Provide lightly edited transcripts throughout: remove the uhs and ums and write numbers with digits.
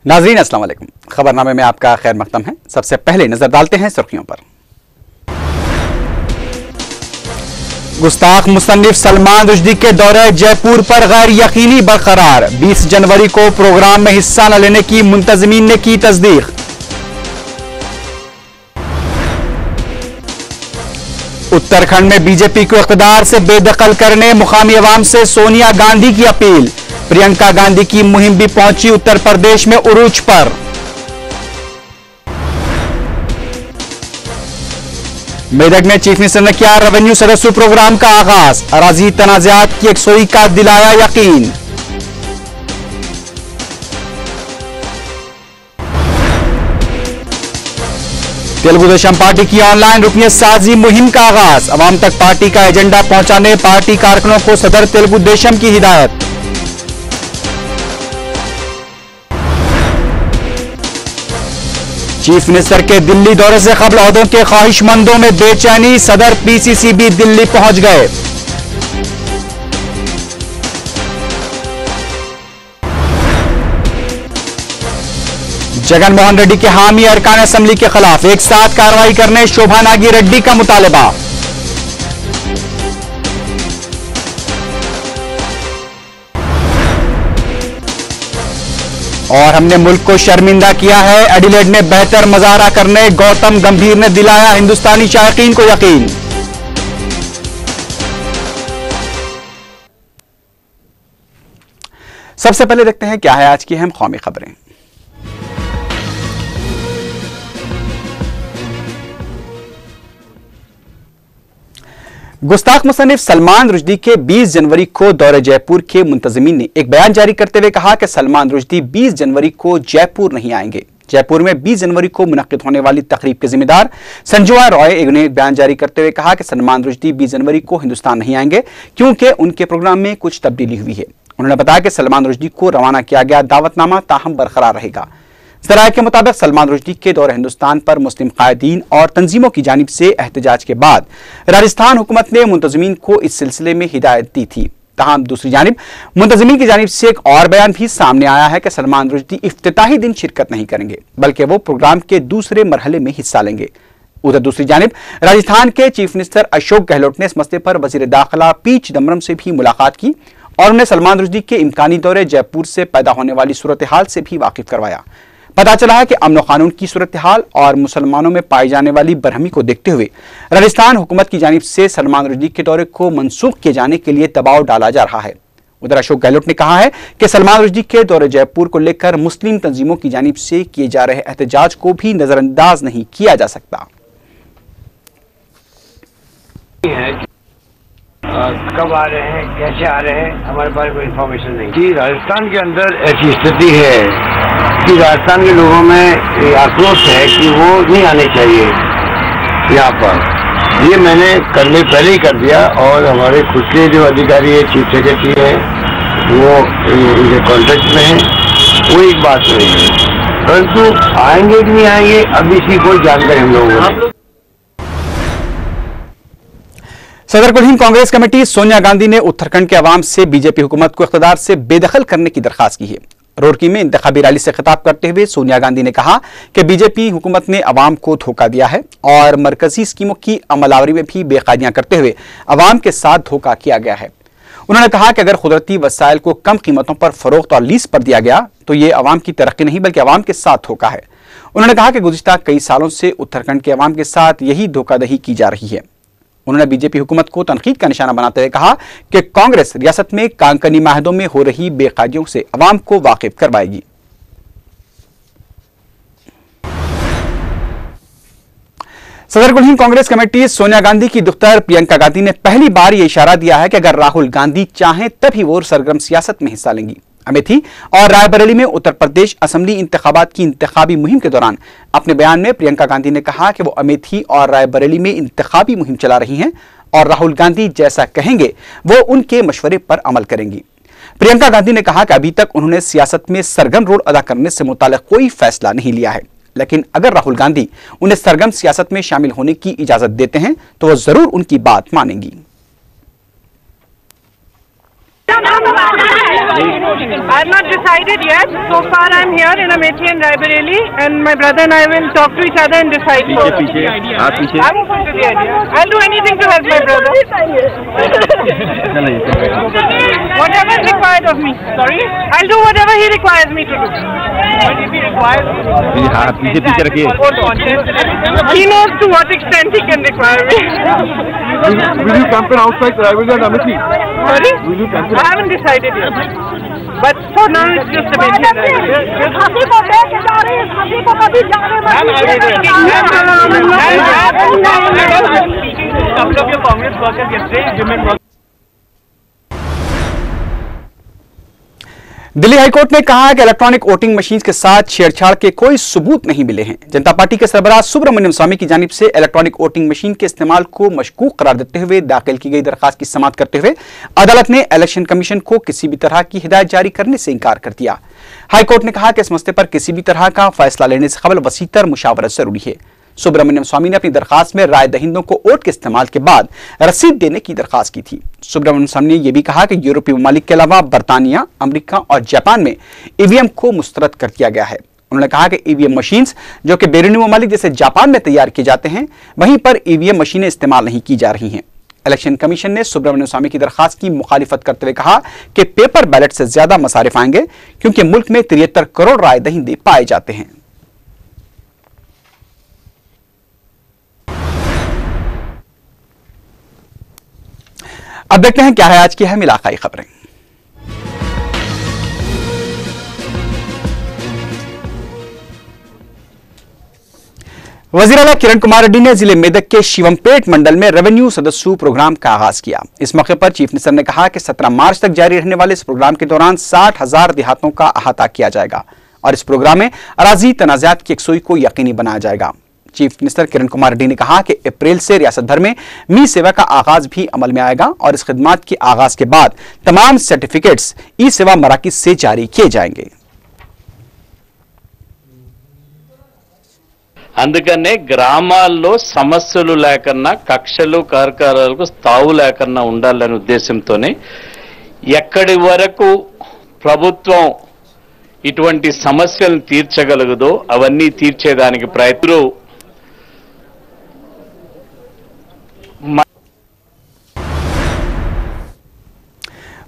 नाज़रीन अस्सलाम वालेकुम। खबरनामे में आपका खैर मकदम है। सबसे पहले नजर डालते हैं सुर्खियों पर। गुस्ताख मुसन्निफ सलमान रुश्दी के दौरे जयपुर पर गैर यकीनी बरकरार। 20 जनवरी को प्रोग्राम में हिस्सा न लेने की मुंतज़मीन ने की तस्दीक। उत्तराखंड में बीजेपी को इक़्तिदार से बेदखल करने मुकामी अवाम से सोनिया गांधी की अपील। प्रियंका गांधी की मुहिम भी पहुंची उत्तर प्रदेश में उरूज पर। मेदक में चीफ मिनिस्टर ने किया रेवेन्यू सदस्य प्रोग्राम का आगाज। अराजी तनाज़ात की यकसुई का दिलाया यकीन। तेलुगु देशम पार्टी की ऑनलाइन रुकनियत साजी मुहिम का आगाज। अवाम तक पार्टी का एजेंडा पहुंचाने पार्टी कारकुनों को सदर तेलुगु देशम की हिदायत। चीफ मिनिस्टर के दिल्ली दौरे से कबल ओहदों के ख्वाहिशमंदों में बेचैनी। सदर पीसीसी भी दिल्ली पहुंच गए। जगन मोहन रेड्डी के हामी अरकान असेंबली के खिलाफ एक साथ कार्रवाई करने शोभा नागी रेड्डी का मुतालबा। और हमने मुल्क को शर्मिंदा किया है, एडिलेड में बेहतर मजारा करने गौतम गंभीर ने दिलाया हिंदुस्तानी शायकीन को यकीन। सबसे पहले देखते हैं क्या है आज की अहम कौमी खबरें। गुस्ताख मुसन्निफ सलमान रुश्दी के 20 जनवरी को दौरे जयपुर के मुंतज़मीन ने एक बयान जारी करते हुए कहा कि सलमान रुश्दी 20 जनवरी को जयपुर नहीं आएंगे। जयपुर में 20 जनवरी को मुनक्किद होने वाली तकरीब के जिम्मेदार संजुआ रॉय ने एक बयान जारी करते हुए कहा कि सलमान रुश्दी 20 जनवरी को हिंदुस्तान नहीं आएंगे क्योंकि उनके प्रोग्राम में कुछ तब्दीली हुई है। उन्होंने बताया कि सलमान रुश्दी को रवाना किया गया दावतनामा ताहम बरकरार रहेगा। ज़राए के मुताबिक सलमान रुश्दी के दौरे हिंदुस्तान पर मुस्लिम कायदीन और तंजीमों की जानिब से एहतजाज के बाद राजस्थान हुकूमत ने मुंतज़मीन को इस सिलसिले में हिदायत दी थी। ताहम दूसरी जानिब मुंतज़मीन की जानिब से एक और बयान भी सामने आया है कि सलमान रुश्दी इफ्तिताही दिन शिरकत नहीं करेंगे बल्कि वो प्रोग्राम के दूसरे मरहले में हिस्सा लेंगे। उधर दूसरी जानिब राजस्थान के चीफ मिनिस्टर अशोक गहलोत ने इस मसले पर वज़ीर दाखिला पी चिदम्बरम से भी मुलाकात की और उन्हें सलमान रुश्दी के इम्कानी दौरे जयपुर से पैदा होने वाली सूरत हाल से भी वाकिफ करवाया। पता चला है कि अमन कानून की सूरत हाल और मुसलमानों में पाई जाने वाली बरहमी को देखते हुए राजस्थान हुकूमत की जानिब से सलमान रुश्दी के दौरे को मनसूख किए जाने के लिए दबाव डाला जा रहा है। उधर अशोक गहलोत ने कहा है कि सलमान रुश्दी के दौरे जयपुर को लेकर मुस्लिम तंजीमों की जानिब से किए जा रहे एहतजाज को भी नजरअंदाज नहीं किया जा सकता। कब आ रहे हैं, कैसे आ रहे हैं, हमारे पास कोई इन्फॉर्मेशन नहीं कि राजस्थान के अंदर ऐसी स्थिति है कि राजस्थान के लोगों में आक्रोश है कि वो नहीं आने चाहिए यहाँ पर। ये मैंने करने पहले ही कर दिया और हमारे खुद के जो अधिकारी है, चीफ सेक्रेटरी है, वो इनके कॉन्टेक्ट में है, वो एक बात नहीं है। परंतु आएंगे कि नहीं आएंगे अभी इसकी कोई जानकारी हम लोगों को। सदर कुल हिंद कांग्रेस कमेटी सोनिया गांधी ने उत्तराखंड के अवाम से बीजेपी हुकूमत को इख्तिदार से बेदखल करने की दरखास्त की है। रुड़की में इंतखाबी रैली से खिताब करते हुए सोनिया गांधी ने कहा कि बीजेपी हुकूमत ने अवाम को धोखा दिया है और मरकजी स्कीमों की अमलावरी में भी बेकायदियां करते हुए अवाम के साथ धोखा किया गया है। उन्होंने कहा कि अगर कुदरती वसाइल को कम कीमतों पर फरोख्त और लीज पर दिया गया तो ये अवाम की तरक्की नहीं बल्कि अवाम के साथ धोखा है। उन्होंने कहा कि गुज़िश्ता कई सालों से उत्तराखंड के अवाम के साथ यही धोखाधड़ी की जा रही है। उन्होंने बीजेपी हुकूमत को तनकीद का निशाना बनाते हुए कहा कि कांग्रेस रियासत में कांकनी माहदों में हो रही बेकायदियों से अवाम को वाकिफ करवाएगी। सदर कुल हिंद कांग्रेस कमेटी सोनिया गांधी की दुख्तर प्रियंका गांधी ने पहली बार यह इशारा दिया है कि अगर राहुल गांधी चाहें तभी वो सरगर्म सियासत में हिस्सा लेंगी। अमेठी और रायबरेली में उत्तर प्रदेश असेंबली इंतखाबात की इंतखाबी मुहिम के दौरान अपने बयान में प्रियंका गांधी ने कहा कि वो अमेठी और रायबरेली में इंतखाबी मुहिम चला रही हैं और राहुल गांधी जैसा कहेंगे वो उनके मशवरे पर अमल करेंगी। प्रियंका गांधी ने कहा कि अभी तक उन्होंने सियासत में सरगर्म रोल अदा करने से मुताल्लिक कोई फैसला नहीं लिया है, लेकिन अगर राहुल गांधी उन्हें सरगर्म सियासत में शामिल होने की इजाजत देते हैं तो वो जरूर उनकी बात मानेंगी। I have not decided yet. So far, I'm here in Amethi and Raebareli, and my brother and I will talk to each other and decide. I'm open to the idea. I'll do anything to help my brother. Whatever is required of me. Sorry, I'll do whatever he requires me to do. What if he requires? He knows to what extent he can require me. Will you campaign outside Raebareli and Amethi? Sorry? Will you campaign? I haven't decided yet. But for now, it's just Amethi and Couple of your Congress workers yesterday, women workers. Delhi high court ने कहा कि electronic voting machine के साथ छेड़छाड़ के कोई सबूत नहीं मिले हैं। जनता पार्टी के सरबराह सुब्रमण्यम स्वामी की जानिब से इलेक्ट्रॉनिक वोटिंग मशीन के इस्तेमाल को मशकूक करार देते हुए दाखिल की गई दरखास्त की समाअत करते हुए अदालत ने इलेक्शन कमीशन को किसी भी तरह की हिदायत जारी करने से इंकार कर दिया। हाईकोर्ट ने कहा कि इस मसले पर किसी भी तरह का फैसला लेने से कबल वसीतर मुशावरत जरूरी है। सुब्रमण्यम स्वामी ने अपनी दरखास्त में राय दहिंदों को वोट के इस्तेमाल के बाद रसीद देने की दरखास्त की थी। सुब्रमण्यम स्वामी ने यह भी कहा कि यूरोपीय ममालिक के अलावा बरतानिया, अमेरिका और जापान में ईवीएम को मुस्तरद कर दिया गया है। उन्होंने कहा कि ईवीएम मशीन्स जो कि बैरूनी ममालिक जैसे जापान में तैयार किए जाते हैं, वहीं पर ईवीएम मशीनें इस्तेमाल नहीं की जा रही हैं। इलेक्शन कमीशन ने सुब्रमण्यम स्वामी की दरखास्त की मुखालिफत करते हुए कहा कि पेपर बैलेट से ज्यादा मसारिफ आएंगे क्योंकि मुल्क में 73 करोड़ राय दहिंदे पाए जाते हैं। अब देखते हैं क्या है आज की अहम इलाकाई खबरें। वजीर आला किरण कुमार रेड्डी ने जिले मेदक के शिवमपेट मंडल में रेवेन्यू सदस्यु प्रोग्राम का आगाज किया। इस मौके पर चीफ मिनिस्टर ने कहा कि 17 मार्च तक जारी रहने वाले इस प्रोग्राम के दौरान 60,000 देहातों का अहाता किया जाएगा और इस प्रोग्राम में अराजी तनाज़ात की यकसुई को यकीनी बनाया जाएगा। चीफ मिनिस्टर किरण कुमार रेड्डी ने कहा कि अप्रैल से रियासत भर में मी सेवा का आगाज भी अमल में आएगा और इस खिदमत के आगाज के बाद तमाम सर्टिफिकेट्स ई सेवा मराकिज से जारी किए जाएंगे। అందుకనే గ్రామాల్లో సమస్యలు లేకన్నా కక్షలు కార్యక్రమాలకు తావు లేకన్నా ఉండాలనే ఉద్దేశంతోనే ఎక్కడి వరకు ప్రభుత్వం ఇటువంటి సమస్యలను తీర్చగలగదో అవన్నీ తీర్చేదానికి ప్రయత్నం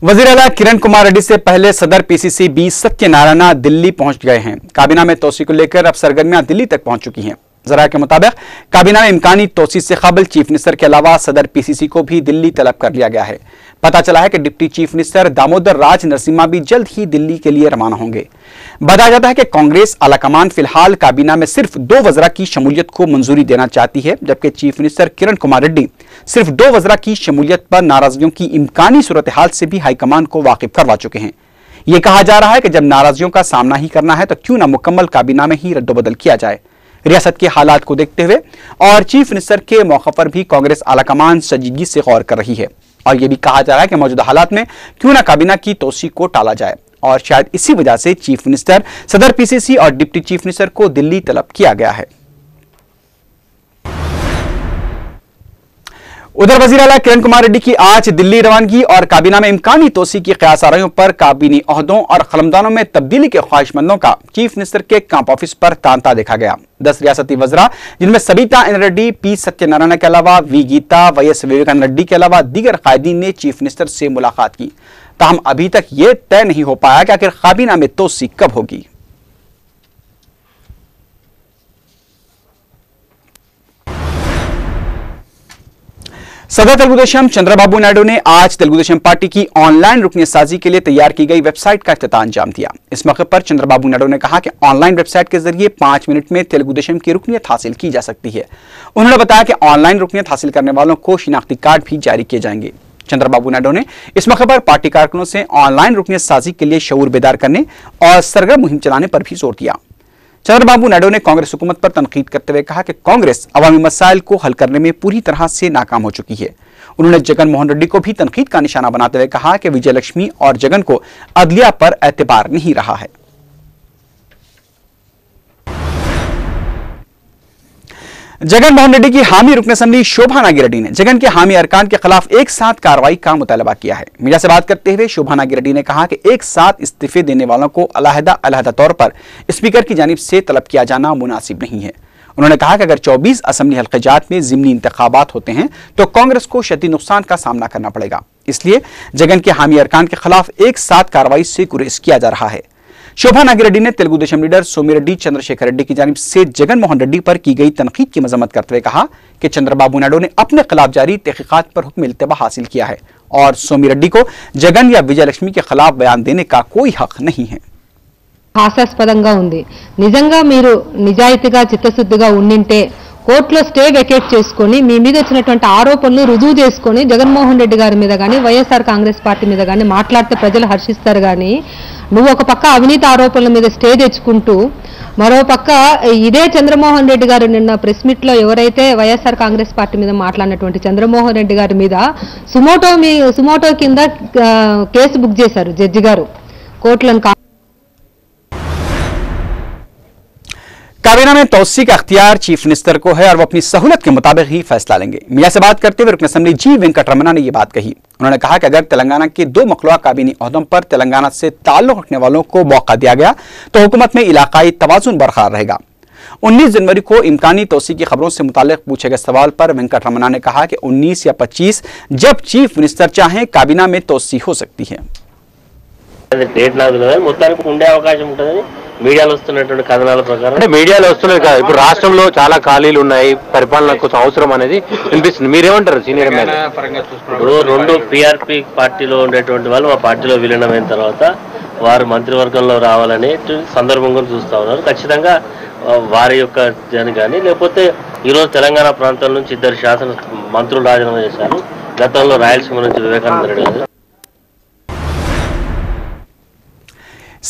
वजीर आला किरण कुमार रेड्डी से पहले सदर पीसीसी बी सत्यनारायण दिल्ली पहुंच गए हैं। काबीना में तोसी को लेकर अब सरगर्मियां दिल्ली तक पहुंच चुकी हैं। जरा के मुताबिक काबीना में इम्कानी तोसी से कबल चीफ मिनिस्टर के अलावा सदर पीसीसी को भी दिल्ली तलब कर लिया गया है। पता चला है कि डिप्टी चीफ मिनिस्टर दामोदर राज नरसिम्हा भी जल्द ही दिल्ली के लिए रवाना होंगे। बताया जाता है कि कांग्रेस आलाकमान फिलहाल काबीना में सिर्फ 2 वज़रा की शमूलियत को मंजूरी देना चाहती है, जबकि चीफ मिनिस्टर किरण कुमार रेड्डी सिर्फ 2 वज़रा की शमूलियत पर नाराजगियों की इम्कानी सूरत हाल से भी हाईकमान को वाकिफ करवा चुके हैं। यह कहा जा रहा है कि जब नाराजगियों का सामना ही करना है तो क्यों ना मुकम्मल काबीना में ही रद्दोबदल किया जाए। रियासत के हालात को देखते हुए और चीफ मिनिस्टर के मौके पर भी कांग्रेस आलाकमान संजीदगी से गौर कर रही है और यह भी कहा जा रहा है कि मौजूदा हालात में क्यों ना काबीना की तोसी को टाला जाए और शायद इसी वजह से चीफ मिनिस्टर, सदर पीसीसी और डिप्टी चीफ मिनिस्टर को दिल्ली तलब किया गया है। उधर वजीर आला किरण कुमार रेड्डी की आज दिल्ली रवानगी और काबीना में इम्कानी तोसी की क़यासाराइयों पर काबीनी ओहदों और खलमदानों में तब्दीली के ख्वाहिशमंदों का चीफ मिनिस्टर के कैंप ऑफिस पर तांता देखा गया। 10 रियासती वज़रा जिनमें सबिता एन रेड्डी, पी सत्यनारायण के अलावा वी गीता, वाईएस विवेकानंद रेड्डी के अलावा दीगर कायदीन ने चीफ मिनिस्टर से मुलाकात की। ताहम अभी तक यह तय नहीं हो पाया कि आखिर काबीना में तोसी कब होगी। सदर तेलुगुदेशम चंद्रबाबू नायडू ने आज तेलुगुदेशम पार्टी की ऑनलाइन रुकनियत साजी के लिए तैयार की गई वेबसाइट का इफ्तिताह अंजाम दिया। इस मौके पर चंद्रबाबू नायडू ने कहा कि ऑनलाइन वेबसाइट के जरिए 5 मिनट में तेलुगुदेशम की रुकनियत हासिल की जा सकती है। उन्होंने बताया कि ऑनलाइन रुकनियत हासिल करने वालों को शिनाख्ती कार्ड भी जारी किए जाएंगे। चंद्रबाबू नायडू ने इस मौके पर पार्टी कारकुनों से ऑनलाइन रुकनियत साजी के लिए शऊर बेदार करने और सरगर्म मुहिम चलाने पर भी जोर दिया। चंद्रबाबू नायडू ने कांग्रेस हुकूमत पर तनकीद करते हुए कहा कि कांग्रेस अवामी मसाइल को हल करने में पूरी तरह से नाकाम हो चुकी है। उन्होंने जगन मोहन रेड्डी को भी तनकीद का निशाना बनाते हुए कहा कि विजय लक्ष्मी और जगन को अदलिया पर एतबार नहीं रहा है। जगन मोहन रेड्डी की हामी रुकन असेंबली शोभा नागिरेड्डी ने जगन के हामी अरकान के खिलाफ एक साथ कार्रवाई का मुतालबा किया है। मीडिया से बात करते हुए शोभा नागिरेड्डी ने कहा कि एक साथ इस्तीफे देने वालों को अलहदा तौर पर स्पीकर की जानिब से तलब किया जाना मुनासिब नहीं है। उन्होंने कहा कि अगर 24 असेंबली हल्के जात में ज़िमनी इंतखाबात होते हैं तो कांग्रेस को शदीद नुकसान का सामना करना पड़ेगा, इसलिए जगन के हामी अरकान के खिलाफ एक साथ कार्रवाई से गुरेज किया जा रहा है। शोभा नागिरेड्डी ने तेलुगु देशम लीडर सोमिरेड्डी चंद्रशेखर रेड्डी की जानिब से जगन मोहन रेड्डी पर की गई तनकीद की मजम्मत करते हुए कहा कि चंद्रबाबू नायडू ने अपने खिलाफ जारी तहकीकात पर हुक्म इल्तिबा हासिल किया है और सोमिरेड्डी को जगन या विजय लक्ष्मी के खिलाफ बयान देने का कोई हक नहीं है। హాస్యాస్పదంగా ఉంది। నిజంగా మీరు నిజాయితీగా చిత్తశుద్ధిగా ఉండింటే కోర్టులో స్టే వెకేట్ చేసుకొని మీ మీద వచ్చినటువంటి ఆరోపణలు రుజువు చేసుకొని జగన్మోహన్ రెడ్డి గారి మీద గాని వైఎస్ఆర్ కాంగ్రెస్ పార్టీ మీద గాని మాట్లాడితే ప్రజలు హర్షిస్తారు గాని నువ్వు ఒక పక్క అవినీతి ఆరోపణల మీద స్టే తెచ్చుకుంటూ మరో పక్క ఇదే చంద్రమోహన్ రెడ్డి గారు నిన్న ప్రెస్ మీట్ లో ఎవరైతే వైఎస్ఆర్ కాంగ్రెస్ పార్టీ మీద మాట్లాడినటువంటి చంద్రమోహన్ రెడ్డి గారి మీద సుమోటో కింద కేసు బుక్ చేశారు జడ్జి గారు కోర్టులను। काबीना में तौसी का अख्तियार चीफ मिनिस्टर को है और वो अपनी सहूलत के मुताबिक ही फैसला लेंगे। मीडिया से बात करते हुए रुकन असेंबली जी वेंकटरमना ने यह बात कही। उन्होंने कहा कि अगर तेलंगाना के 2 मखलूआ काबीनी ओहदों पर तेलंगाना से ताल्लुक रखने वालों को मौका दिया गया तो हुकूमत में इलाकाई तवाजुन बरकरार रहेगा। 19 जनवरी को इम्कानी तौसी की खबरों से मुतालिक पूछे गए सवाल पर वेंकटरमना ने कहा कि 19 या 25 जब चीफ मिनिस्टर चाहें काबीना में तौसी हो सकती है। మీడియాలో వస్తున్నటువంటి కథనాల ప్రకారం అంటే మీడియాలో వస్తున్నది కాదు, ఇప్పుడు రాష్ట్రంలో చాలా ఖాళీలు ఉన్నాయి, పరిపాలన కోసం అవసరం అనేది వినిపిస్తుంది। మీరేమంటారు సీనియర్ మ్యాన్? ఇప్పుడు 2 పీఆర్పీ పార్టీలో ఉండేటువంటి వాళ్ళు మా పార్టీలో విలీనమైన తర్వాత వారు మంత్రివర్గంలో రావాలని సందర్భంగా చూస్తా ఉన్నారు। ఖచ్చితంగా వారి యొక్క జని కానీ లేకపోతే ఈరోజు తెలంగాణ ప్రాంతం నుంచి 2 శాసన మంత్రులు రాజీనామా చేశారు। గతంలో రాయలసీమ నుంచి వివేకానంద రెడ్డి గారు।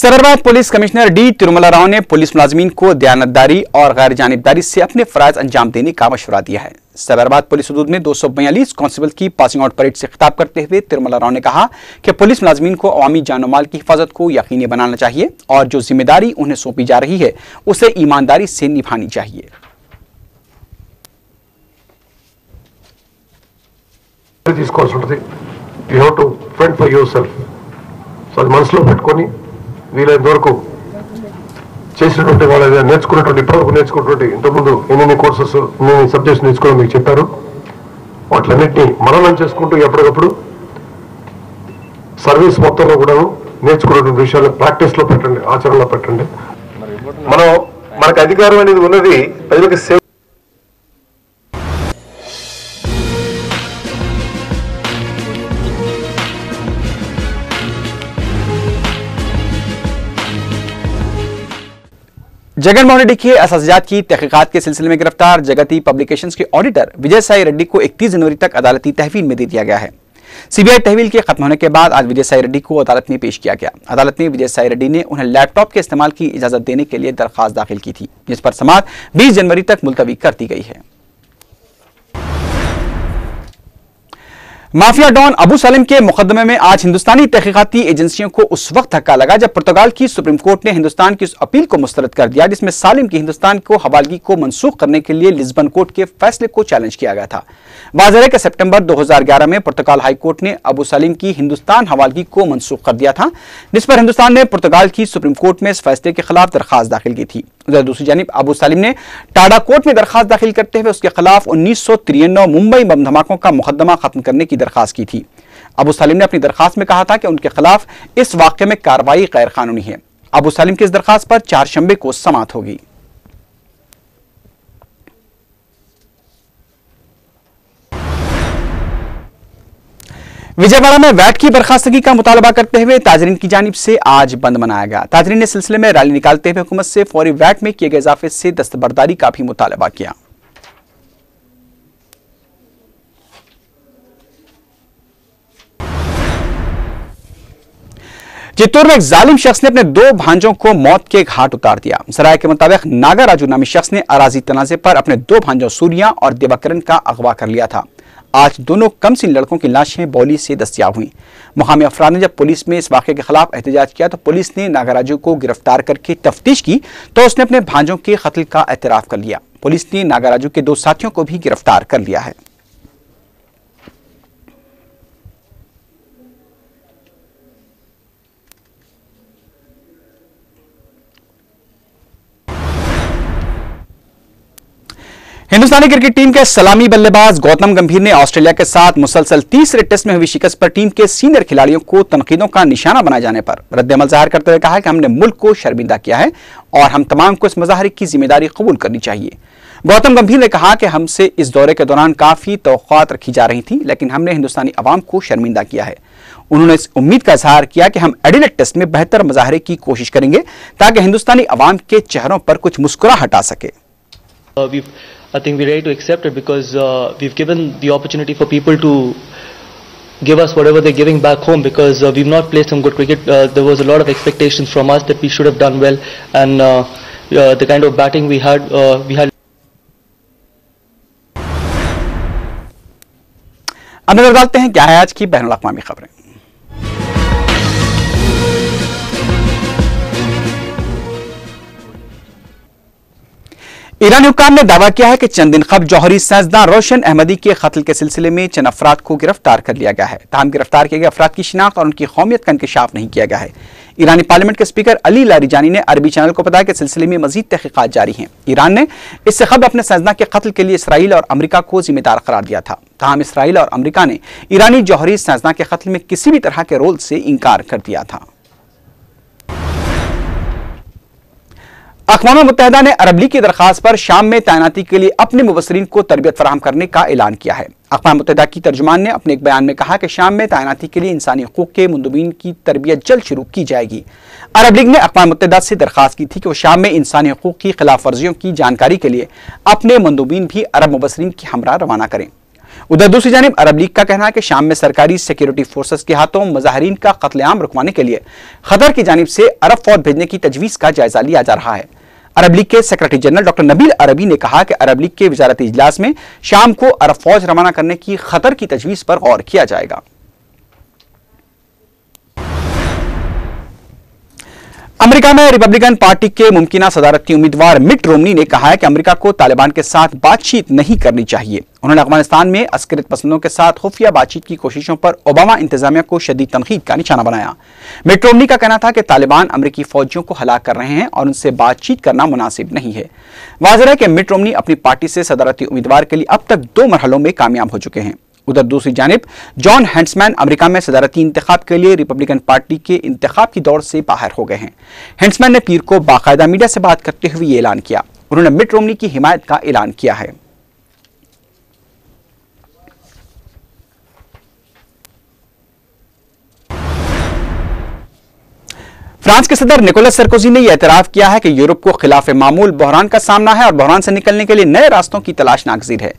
सदरबाद police commissioner D Tirumala Rao ने पुलिस मुलाजमीन को दयानतदारी और गैर जानिबदारी से अपने फराज अंजाम देने का मशवरा दिया है। सदरबाद पुलिस हदूद में 242 कांस्टेबल की पासिंग आउट परेड से खिताब करते हुए तिरुमला राव ने कहा कि पुलिस मुलाजमीन को अवामी जान माल की हिफाजत को यकीनी बनाना चाहिए और जो जिम्मेदारी उन्हें सौंपी जा रही है उसे ईमानदारी से निभानी चाहिए। వీలైనంత వరకు చేసినటువంటి వాళ్ళ నేర్చుకున్నటువంటి ఇప్పటివరకు నేర్చుకున్నటువంటి ఇంతకుముందు ఎన్ని కోర్సెస్ ఎన్ని సబ్జెక్ట్స్ నేర్చుకోవడం మీకు చెప్పారు, వాటిలన్నింటినీ మననం చేసుకుంటూ ఎప్పటికప్పుడు సర్వీస్ మొత్తంలో కూడా నేర్చుకున్నటువంటి విషయాలు ప్రాక్టీస్లో పెట్టండి, ఆచరణలో పెట్టండి। మనకు అధికారం అనేది ఉన్నది ప్రజలకు సేవ। जगन मोहन रेड्डी के असाजात की तहकीकात के सिलसिले में गिरफ्तार जगती पब्लिकेशंस के ऑडिटर विजय साई रेड्डी को 31 जनवरी तक अदालती तहवील में दे दिया गया है। सीबीआई तहवील के खत्म होने के बाद आज विजय साई रेड्डी को अदालत में पेश किया गया। अदालत ने विजय साई रेड्डी ने उन्हें लैपटॉप के इस्तेमाल की इजाजत देने के लिए दरखास्त दाखिल की थी, जिस पर समाअत 20 जनवरी तक मुलतवी कर दी गई है। माफिया डॉन अबू सलीम के मुकदमे में आज हिंदुस्तानी तहकीकाती एजेंसियों को उस वक्त धक्का लगा जब पुर्तगाल की सुप्रीम कोर्ट ने हिंदुस्तान की उस अपील को मुस्तरद कर दिया जिसमें सालिम की हिंदुस्तान को हवालगी को मनसूख करने के लिए लिस्बन कोर्ट के फैसले को चैलेंज किया गया था। वाज़ेह है कि सितंबर 2011 में पुर्तगाल हाई कोर्ट ने अबू सलीम की हिंदुस्तान हवालगी को मनसूख कर दिया था, जिस पर हिंदुस्तान ने पुर्तगाल की सुप्रीम कोर्ट में इस फैसले के खिलाफ दरखास्त दाखिल की थी। उधर दूसरी जानिब अबू सलीम ने टाडा कोर्ट में दरखास्त दाखिल करते हुए उसके खिलाफ 1993 मुंबई बम धमाकों का मुकदमा खत्म करने की दरखास्त की थी। अबू सलीम ने अपनी दरखास्त में कहा था कि उनके खिलाफ इस वाक़े में कार्रवाई गैर कानूनी है। अबू सलीम की इस दरखास्त पर 4 शंबे को समाअत होगी। विजयवाड़ा में वैट की बर्खास्तगी का मुतालबा करते हुए ताजरीन की जानिब से आज बंद मनाया गया। ताजरीन ने सिलसिले में रैली निकालते हुए हुकूमत से फौरी वैट में किए गए इजाफे से दस्तबरदारी का भी मुतालबा किया। चित्तौड़ में एक जालिम शख्स ने अपने 2 भांजों को मौत के घाट उतार दिया। सराय के मुताबिक नागा राजू नामी शख्स ने अराजी तनाजे पर अपने 2 भांजों सूर्या और दिवाकरण का अगवा कर लिया था। आज दोनों कमसिन लड़कों की लाशें बौली से दस्तयाब हुई। मुकामी अफराद ने जब पुलिस में इस वाक़े के खिलाफ एहतजाज किया तो पुलिस ने नागा राजू को गिरफ्तार करके तफ्तीश की तो उसने अपने भांजों के कत्ल का एतराफ कर लिया। पुलिस ने नागाराजू के 2 साथियों को भी गिरफ्तार कर लिया है। हिंदुस्तानी क्रिकेट टीम के सलामी बल्लेबाज गौतम गंभीर ने ऑस्ट्रेलिया के साथ मुसलसल तीसरे टेस्ट में हुई शिकस्त पर टीम के सीनियर खिलाड़ियों को तनकीदों का निशाना बनाए जाने पर रद्द-ए-अमल जाहिर करते हुए कहा कि हमने मुल्क को शर्मिंदा किया है और हम तमाम को इस मुजाहरे की जिम्मेदारी कबूल करनी चाहिए। गौतम गंभीर ने कहा कि हमसे इस दौरे के दौरान काफी तवक्कुआत रखी जा रही थी, लेकिन हमने हिंदुस्तानी अवाम को शर्मिंदा किया है। उन्होंने इस उम्मीद का इजहार किया कि हम एडिलेड टेस्ट में बेहतर मुजाहरे की कोशिश करेंगे ताकि हिंदुस्तानी अवाम के चेहरों पर कुछ मुस्कुराहट आ सके। I think we're ready to accept it because we've given the opportunity for people to give us whatever they're giving back home because we've not played some good cricket. There was a lot of expectations from us that we should have done well, and the kind of batting we had. अब नजर डालते हैं क्या है आज की बैनुल अक़वामी खबरें। ईरानी हुक्काम ने दावा किया है कि चंद दिन कबल जौहरी साइंसदान रोशन अहमदी के कत्ल के सिलसिले में चंद अफराद को गिरफ्तार कर लिया गया है। ताहम गिरफ्तार किए गए अफराद की शिनाख्त और उनकी कौमियत का इंकशाफ नहीं किया गया है। ईरानी पार्लियामेंट के स्पीकर अली लारिजानी ने अरबी चैनल को बताया कि सिलसिले में मजीद तहकीकात जारी हैं। ईरान ने इससे कबल अपने साइंसदान के कत्ल के लिए इसराइल और अमेरिका को जिम्मेदार करार दिया था। ताहम इसराइल और अमेरिका ने ईरानी जौहरी साइंसदान के कत्ल में किसी भी तरह के रोल से इनकार कर दिया था। अक़वाम मुत्तहिदा ने अरब लीग की दरख्वास्त पर शाम में तैनाती के लिए अपने मुबस्सरीन को तरबियत फराहम करने का ऐलान किया है। अक़वाम मुत्तहिदा की तर्जुमान ने अपने एक बयान में कहा कि शाम में तैनाती के लिए इंसानी हकूक़ के मुंदबीन की तरबियत जल्द शुरू की जाएगी। अरब लीग ने अक़वाम मुत्तहिदा से दरख्वास्त की थी कि वो शाम में इंसानी हकूक़ की खिलाफ वर्जियों की जानकारी के लिए अपने मुंदबीन भी अरब मुबस्सरीन की हमरा रवाना करें। उधर दूसरी जानिब अरब लीग का कहना है कि शाम में सरकारी सिक्योरिटी फोर्सेस के हाथों मुजाहिरीन का कत्लेआम रुकवाने के लिए खतर की जानिब से अरब फौज भेजने की तजवीज़ का जायजा लिया जा रहा है। अरब लीग के सेक्रेटरी जनरल डॉक्टर नबील अरबी ने कहा कि अरब लीग के वजारती इजलास में शाम को अरब फौज रवाना करने की खतर की तजवीज़ पर गौर किया जाएगा। अमेरिका में रिपब्लिकन पार्टी के मुमकिना सदारती उम्मीदवार मिट रोमनी ने कहा है कि अमेरिका को तालिबान के साथ बातचीत नहीं करनी चाहिए। उन्होंने अफगानिस्तान में अस्करियत पसंदों के साथ खुफिया बातचीत की कोशिशों पर ओबामा इंतजामिया को शदीद तनकीद का निशाना बनाया। मिट रोमनी का कहना था कि तालिबान अमेरिकी फौजियों को हलाक कर रहे हैं और उनसे बातचीत करना मुनासिब नहीं है। वाज़ेह है कि मिट रोमनी अपनी पार्टी से सदारती उम्मीदवार के लिए अब तक 2 मरहलों में कामयाब हो चुके हैं। उधर दूसरी जानिब जॉन हेंट्समैन अमेरिका में सदारती इंतखाब के लिए रिपब्लिकन पार्टी के इंतखाब की दौड़ से बाहर हो गए हैं। हेंट्समैन ने पीर को बाकायदा मीडिया से बात करते हुए ये ऐलान किया। उन्होंने मिट रोमनी की हिमायत का ऐलान किया है। फ्रांस के सदर निकोलस सरकोजी ने यह एतराफ किया है कि यूरोप को खिलाफ मामूल बहरान का सामना है और बहरान से निकलने के लिए नए रास्तों की तलाश नागजीर है।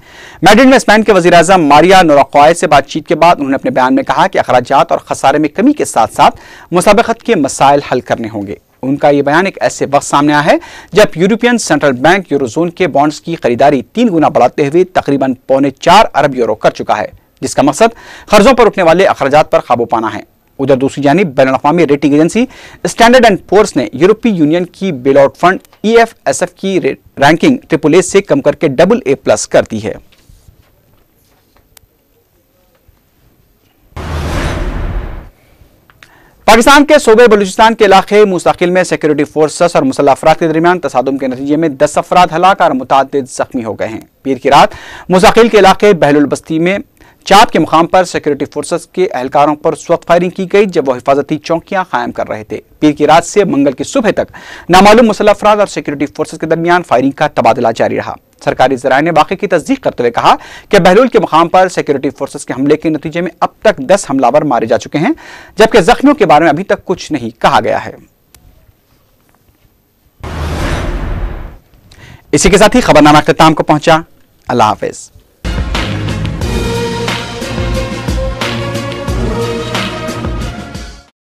मैड्रिड में स्पेन के वज़ीर आज़म मारिया नोराख्वाय से बातचीत के बाद उन्होंने अपने बयान में कहा कि अखराजात और खसारे में कमी के साथ साथ मुसाबकत के मसाइल हल करने होंगे। उनका यह बयान एक ऐसे वक्त सामने आया है जब यूरोपियन सेंट्रल बैंक यूरोजोन के बॉन्ड्स की खरीदारी 3 गुना बढ़ाते हुए तकरीबन 4.25 अरब यूरो कर चुका है, जिसका मकसद कर्जों पर उठने वाले अखराजात पर काबू पाना है। उधर दूसरी जानिब बैनुल-अक़वामी rating agency Standard and Poor's ने यूरोपीय यूनियन की बेलआउट फंड EFSF की रैंकिंग AAA से कम करके AA+ कर दी है। पाकिस्तान के सूबे बलूचिस्तान के इलाके मुस्तकिल में सिक्योरिटी फोर्सेस और मुसल्लह अफराद के दरमियान तसादुम के नतीजे में 10 अफराद हलाक और मुतअद्दिद जख्मी हो गए हैं। पीर की रात मुस्तकिल के इलाके बहलुल बस्ती में चाप के मुकाम पर सिक्योरिटी फोर्सेस के एहलकारों पर उस वक्त फायरिंग की गई जब वो हिफाजती चौकियां कायम कर रहे थे। पीर की रात से मंगल की सुबह तक नामालूम मुसल्लह अफराद और सिक्योरिटी फोर्सेस के दरमियान फायरिंग का तबादला जारी रहा। सरकारी ज़राए ने वाक़े की तस्दीक करते हुए कहा कि बहलूल के मुकाम पर सिक्योरिटी फोर्सेस के हमले के नतीजे में अब तक 10 हमलावर मारे जा चुके हैं, जबकि जख्मियों के बारे में अभी तक कुछ नहीं कहा गया है। इसी के साथ ही खबरनामा अख्ताम को पहुंचा। अल्लाह हाफिज।